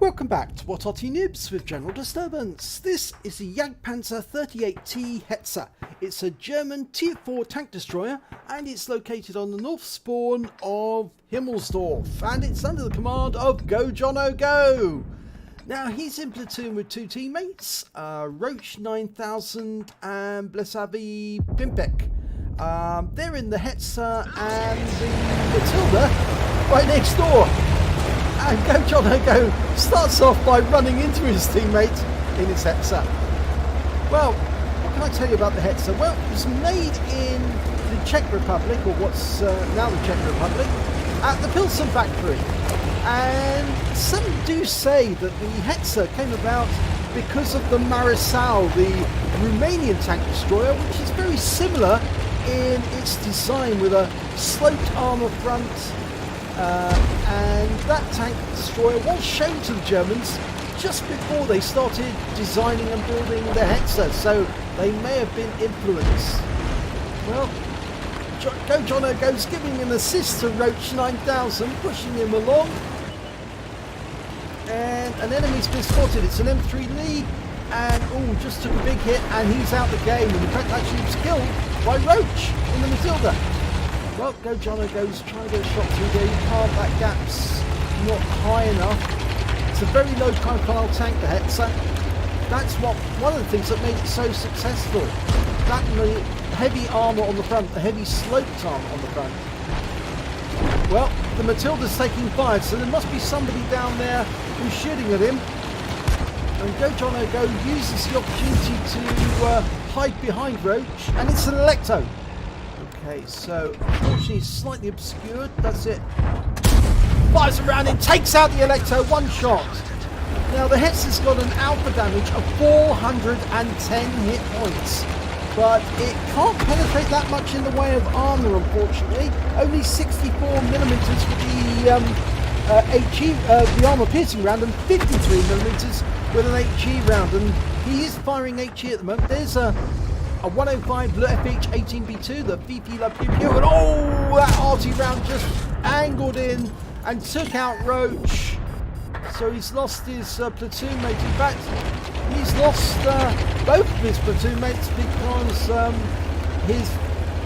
Welcome back to What Arty Noobs with General Disturbance. This is the Jagdpanzer 38T Hetzer. It's a German Tier 4 tank destroyer and it's located on the north spawn of Himmelsdorf and it's under the command of Gojonnogo. Now he's in platoon with two teammates, Roach 9000 and Blesavi Pimpek. They're in the Hetzer and the Matilda right next door. And Gojonnogo starts off by running into his teammate in his Hetzer. Well, what can I tell you about the Hetzer? Well, it was made in the Czech Republic, or what's now the Czech Republic, at the Pilsen factory. And some do say that the Hetzer came about because of the Marisal, the Romanian tank destroyer, which is very similar in its design with a sloped armour front. And that tank destroyer was shown to the Germans just before they started designing and building the Hetzer, so they may have been influenced. Well, Gojonnogo's giving an assist to Roach 9000, pushing him along. And an enemy's been spotted. It's an M3 lead, and just took a big hit, and he's out the game. And in fact, actually was killed by Roach in the Matilda. Well, Gojonnogo's trying to get a shot through there. He can't, that gap's not high enough. It's a very low profile tank, the Hetzer. That's one of the things that made it so successful. That and the heavy armour on the front, the heavy sloped armour on the front. Well, the Matilda's taking fire, so there must be somebody down there who's shooting at him. And Gojonnogo uses the opportunity to hide behind Roach, and it's an Electo. Okay, so unfortunately it's slightly obscured, that's it. Fires around him, takes out the Electo, one shot. Now the Hetzer's got an alpha damage of 410 hit points, but it can't penetrate that much in the way of armour, unfortunately. Only 64mm with the armour piercing round and 53mm with an HE round, and he is firing HE at the moment. There's a 105 FH 18B2, the VP La Pew Pew, and that Arty round just angled in and took out Roach. So he's lost his platoon mate. In fact, he's lost both of his platoon mates because his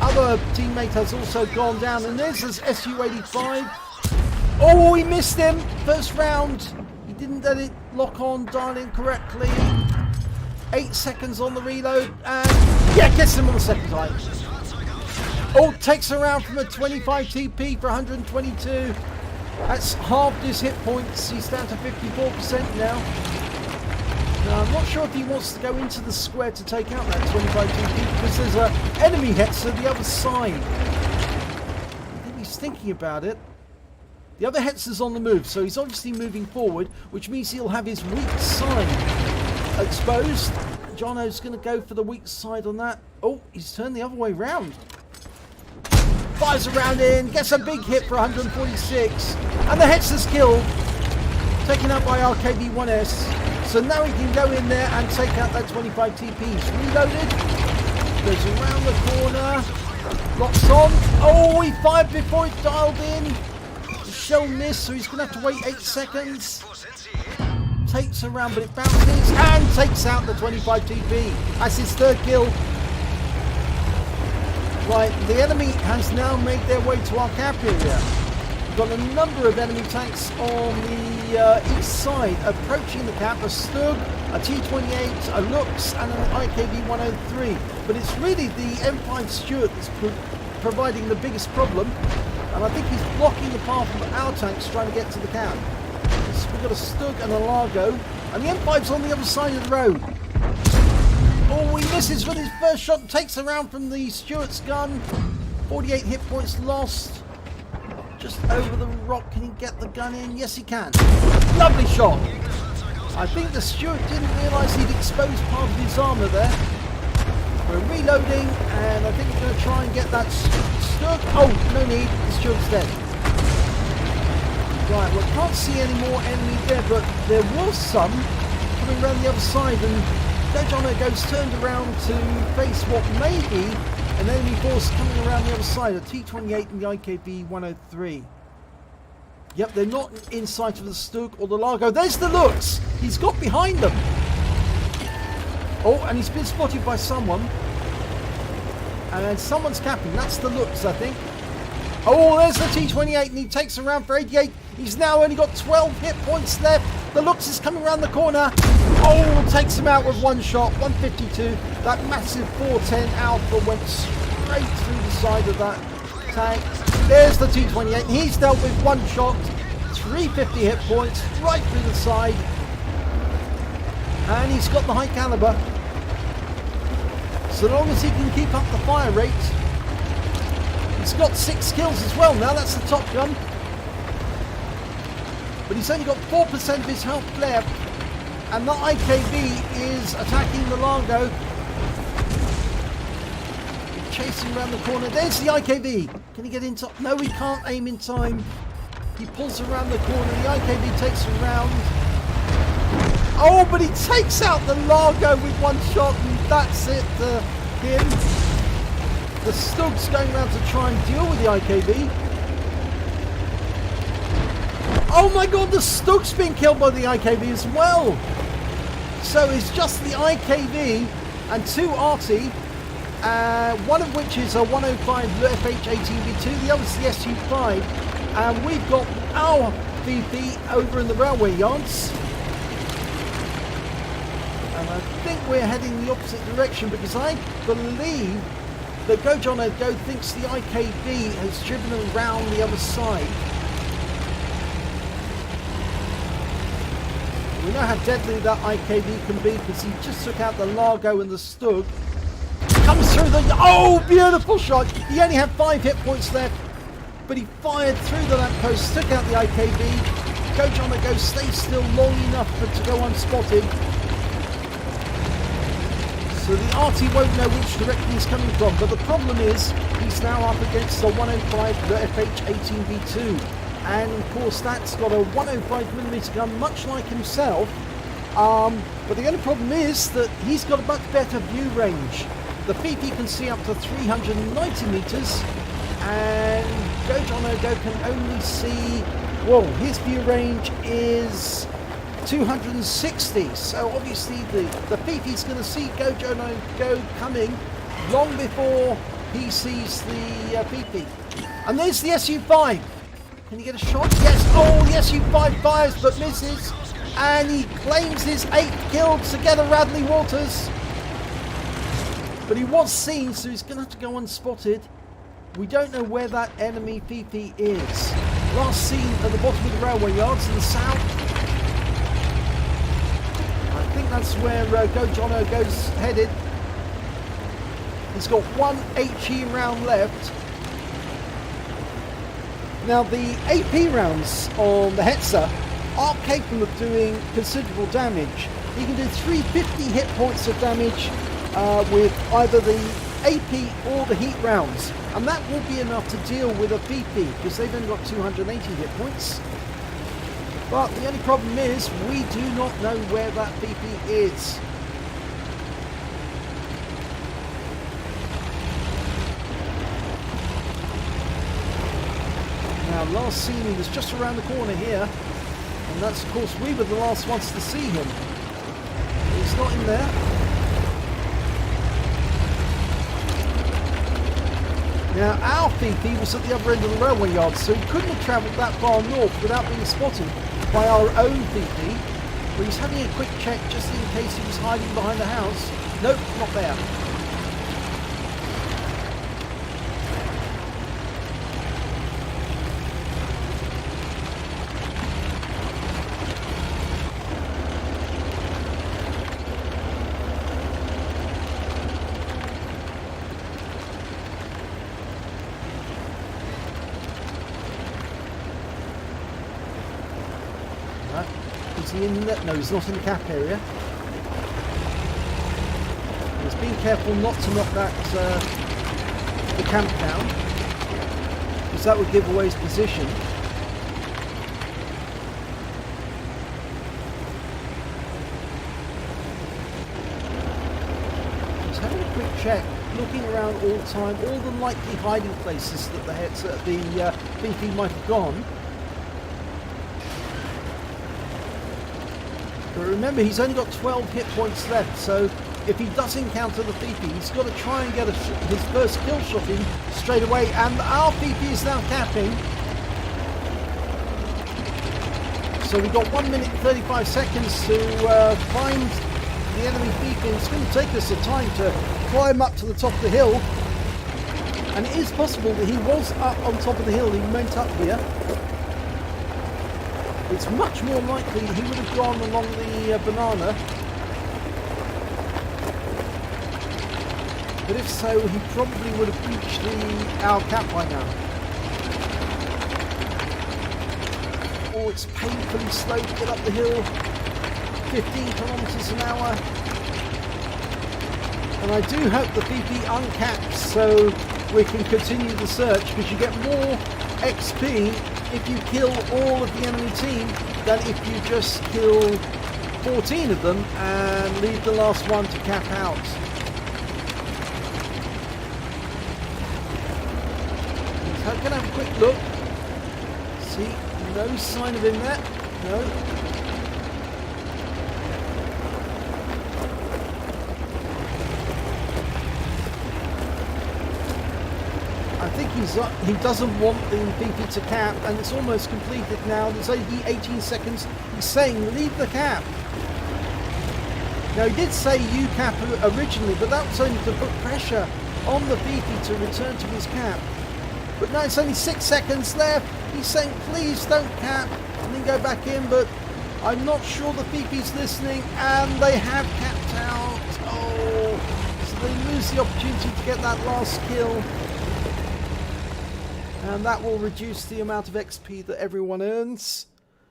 other teammate has also gone down. And there's his SU-85. Oh, he missed him. First round. He didn't let it lock on, dial in correctly. 8 seconds on the reload, and yeah, gets him on the second time. Oh, takes a round from a 25 TP for 122. That's halved his hit points. He's down to 54% now. Now, I'm not sure if he wants to go into the square to take out that 25 TP because there's an enemy Hetzer the other side. I think he's thinking about it. The other Hetzer's on the move, so he's obviously moving forward, which means he'll have his weak side exposed. Jono's going to go for the weak side on that. Oh, he's turned the other way round. Fires around in, gets a big hit for 146, and the Hetzer's killed, taken out by RKB-1S. So now he can go in there and take out that 25 TPs. Reloaded, goes around the corner, locks on. Oh, he fired before he dialed in. The shell missed, so he's going to have to wait 8 seconds. Takes around, but it bounces and takes out the 25 TP. That's his third kill. Right, the enemy has now made their way to our cap area. We've got a number of enemy tanks on the east side approaching the cap. A Stug, a T-28, a Lux and an IKV-103. But it's really the M5 Stuart that's providing the biggest problem. And I think he's blocking the path of our tanks trying to get to the cap. We've got a Stug and a Largo, and the M5's on the other side of the road. Oh, he misses with his first shot, takes a round from the Stuart's gun. 48 hit points lost. Just over the rock, can he get the gun in? Yes, he can. Lovely shot. I think the Stuart didn't realise he'd exposed part of his armour there. We're reloading, and I think we're going to try and get that Stug. Oh, no need, the Stuart's dead. Right, well, can't see any more enemy there, but there was some coming around the other side, and Gojonnogo's turned around to face what may be an enemy force coming around the other side, a T-28 and the IKV-103. Yep, they're not in sight of the Stug or the Largo. There's the Lux! He's got behind them. Oh, and he's been spotted by someone. And someone's capping. That's the Lux, I think. Oh, there's the T28, and he takes a round for 88. He's now only got 12 hit points left. The Lux is coming around the corner. Oh, takes him out with one shot, 152. That massive 410 Alpha went straight through the side of that tank. There's the T28, and he's dealt with one shot, 350 hit points, right through the side. And he's got the high caliber. So long as he can keep up the fire rate. He's got 6 kills as well now, that's the top gun. But he's only got 4% of his health left. And the IKV is attacking the Largo. Chasing around the corner. There's the IKV. Can he get in time? No, he can't aim in time. He pulls around the corner. The IKV takes him round. Oh, but he takes out the Largo with one shot, and that's it for him. The Stug's going around to try and deal with the IKV. Oh my god, the Stug's been killed by the IKV as well. So it's just the IKV and 2 Arty, one of which is a 105 FH18V2, the other's the SU5. And we've got our VP over in the railway yards. And I think we're heading the opposite direction because I believe that Gojonnogo thinks the IKV has driven around the other side. We know how deadly that IKV can be because he just took out the Largo and the Stug. Comes through the... Oh, beautiful shot! He only had 5 hit points left, but he fired through the lamppost, took out the IKV. Gojonnogo stays still long enough for it to go unspotted. So the Arty won't know which direction he's coming from, but the problem is he's now up against the 105 FH18V2. And of course that's got a 105mm gun much like himself, but the only problem is that he's got a much better view range. The VP can see up to 390 meters and Gojonnogo can only see, well, his view range is 260, so obviously the VP's going to see Gojonnogo coming long before he sees the VP. And there's the SU5. Can he get a shot? Yes. Oh, the SU5 fires but misses. And he claims his 8th kill together Radley Walters. But he was seen, so he's going to have to go unspotted. We don't know where that enemy VP is. Last seen at the bottom of the railway yards in the south. I think that's where Gojonnogo's headed. He's got 1 HE round left. Now the AP rounds on the Hetzer are capable of doing considerable damage. You can do 350 hit points of damage with either the AP or the heat rounds, and that will be enough to deal with a VP because they've only got 280 hit points. But the only problem is we do not know where that VP is. Now, last seen he was just around the corner here, and that's of course we were the last ones to see him. He's not in there. Now, our VP was at the other end of the railway yard, so he couldn't have travelled that far north without being spotted by our own VP. But he's having a quick check just in case he was hiding behind the house. Nope, not there. Is he in the... No, he's not in the cap area. He's being careful not to knock that the camp down, because that would give away his position. Just having a quick check, looking around all the time, all the likely hiding places that the VP might have gone. But remember, he's only got 12 hit points left, so if he does encounter the Fifi, he's got to try and get his first kill shot in straight away. And our Fifi is now capping. So we've got 1 minute 35 seconds to find the enemy Fifi. It's going to take us a time to climb up to the top of the hill. And it is possible that he was up on top of the hill. He went up here. It's much more likely he would have gone along the banana. But if so, he probably would have reached our cap by now. Oh, it's painfully slow to get up the hill. 15 kilometers an hour. And I do hope the BP uncaps so we can continue the search, because you get more XP if you kill all of the enemy team than if you just kill 14 of them and leave the last one to cap out. So I'm going to have a quick look. See, no sign of him there. No. I think he doesn't want the BP to cap, and it's almost completed now. There's only 18 seconds. He's saying leave the cap. Now he did say you cap originally, but that was only to put pressure on the BP to return to his cap. But now it's only 6 seconds left. He's saying please don't cap and then go back in, but I'm not sure the BP's listening, and they have capped out. Oh, so they lose the opportunity to get that last kill. And that will reduce the amount of XP that everyone earns.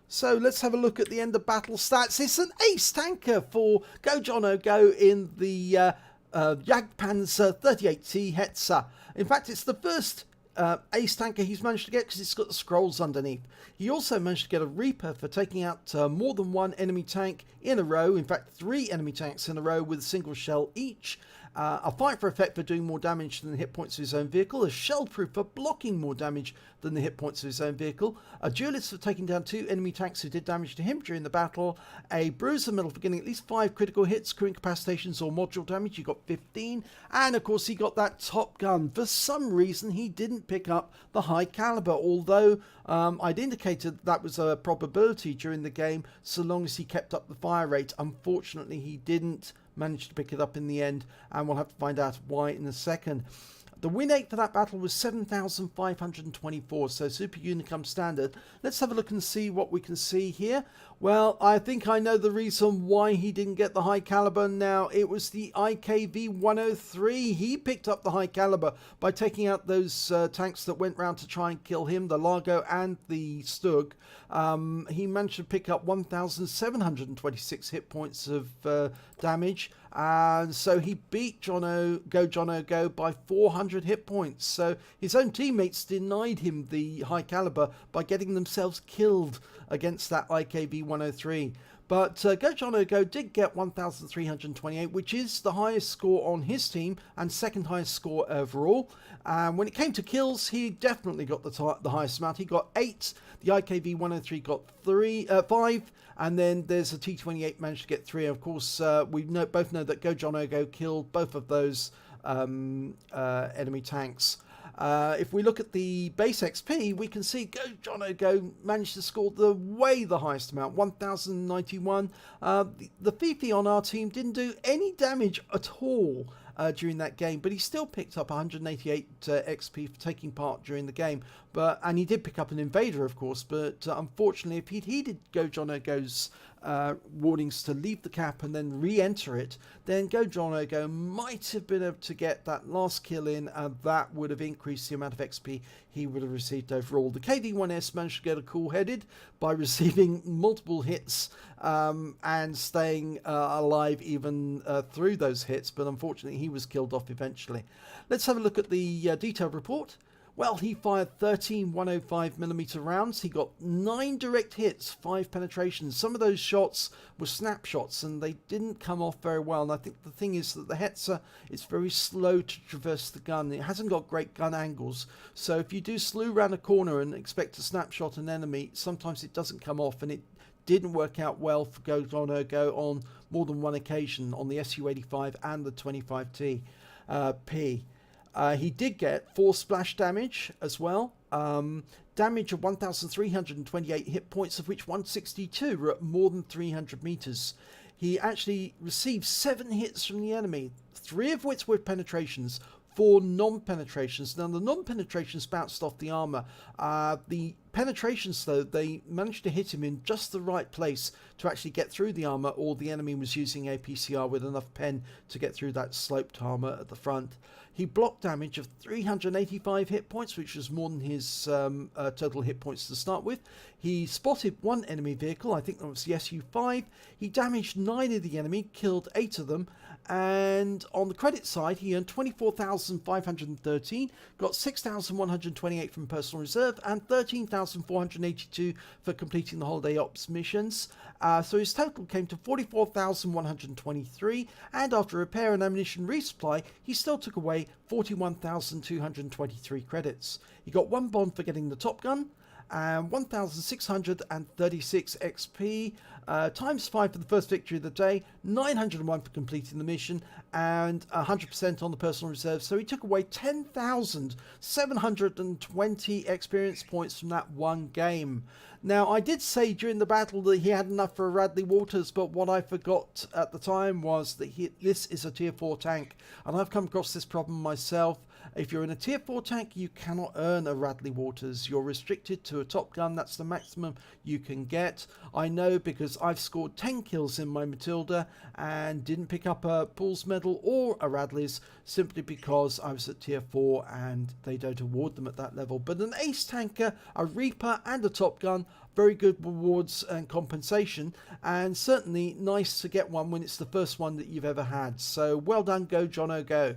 So let's have a look at the end of battle stats. It's an ace tanker for Gojonnogo in the Jagdpanzer 38T Hetzer. In fact, it's the first ace tanker he's managed to get because it's got the scrolls underneath. He also managed to get a Reaper for taking out more than one enemy tank in a row. In fact, 3 enemy tanks in a row with a single shell each. A fight for effect for doing more damage than the hit points of his own vehicle, a shell proof for blocking more damage than the hit points of his own vehicle, a duelist for taking down 2 enemy tanks who did damage to him during the battle, a bruiser medal for getting at least 5 critical hits, crew incapacitations or module damage. He got 15, and of course he got that top gun. For some reason he didn't pick up the high caliber, although I'd indicated that was a probability during the game so long as he kept up the fire rate. Unfortunately he didn't managed to pick it up in the end, and we'll have to find out why in a second. The win rate for that battle was 7,524, so Super Unicum standard. Let's have a look and see what we can see here. Well, I think I know the reason why he didn't get the high caliber now. It was the IKV 103. He picked up the high caliber by taking out those tanks that went round to try and kill him, the Largo and the Stug. He managed to pick up 1,726 hit points of damage, and so he beat Gojonnogo by 400 hit points. So his own teammates denied him the high caliber by getting themselves killed against that IKV 103. But Gojonnogo did get 1,328, which is the highest score on his team and second highest score overall. And when it came to kills, he definitely got the highest amount. He got 8. The IKV 103 got 5. And then there's a T28 managed to get 3. Of course, we both know that Gojonnogo killed both of those enemy tanks. If we look at the base XP, we can see Gojonnogo managed to score the highest amount, 1,091. The Fifi on our team didn't do any damage at all during that game, but he still picked up 188 XP for taking part during the game. And he did pick up an invader, of course, but unfortunately, if he'd heeded Gojonnogo's warnings to leave the cap and then re-enter it, then Gojonnogo might have been able to get that last kill in, and that would have increased the amount of XP he would have received overall. The KV-1S managed to get a cool-headed by receiving multiple hits and staying alive even through those hits, but unfortunately he was killed off eventually. Let's have a look at the detailed report. Well, he fired 13 105mm rounds. He got 9 direct hits, 5 penetrations. Some of those shots were snapshots and they didn't come off very well. And I think the thing is that the Hetzer is very slow to traverse the gun. It hasn't got great gun angles. So if you do slew around a corner and expect to snapshot an enemy, sometimes it doesn't come off, and it didn't work out well for Gojonnogo on more than one occasion on the SU-85 and the 25T P. He did get 4 splash damage as well. Damage of 1,328 hit points, of which 162 were at more than 300 meters. He actually received 7 hits from the enemy, 3 of which were penetrations, 4 non-penetrations. Now the non-penetrations bounced off the armor. The penetrations, though, they managed to hit him in just the right place to actually get through the armor, or the enemy was using a PCR with enough pen to get through that sloped armor at the front. He blocked damage of 385 hit points, which was more than his total hit points to start with. He spotted 1 enemy vehicle, I think that was the SU-5. He damaged 9 of the enemy, killed 8 of them, and on the credit side he earned 24,513, got 6,128 from personal reserve, and 13,482 for completing the holiday ops missions. So his total came to 44,123, and after repair and ammunition resupply he still took away 41,223 credits. He got 1 bond for getting the Top Gun, and 1,636 XP, times 5 for the first victory of the day, 901 for completing the mission, and 100% on the personal reserve. So he took away 10,720 experience points from that one game. Now, I did say during the battle that he had enough for a Radley Walters, but what I forgot at the time was that this is a tier 4 tank, and I've come across this problem myself. If you're in a tier 4 tank, you cannot earn a Radley Walters. You're restricted to a Top Gun. That's the maximum you can get. I know, because I've scored 10 kills in my Matilda and didn't pick up a Paul's Medal or a Radley's, simply because I was at tier 4 and they don't award them at that level. But an ace tanker, a Reaper and a Top Gun, very good rewards and compensation, and certainly nice to get one when it's the first one that you've ever had. So well done, Gojonnogo.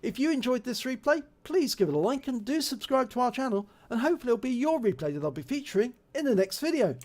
If you enjoyed this replay, please give it a like and do subscribe to our channel, and hopefully it'll be your replay that I'll be featuring in the next video.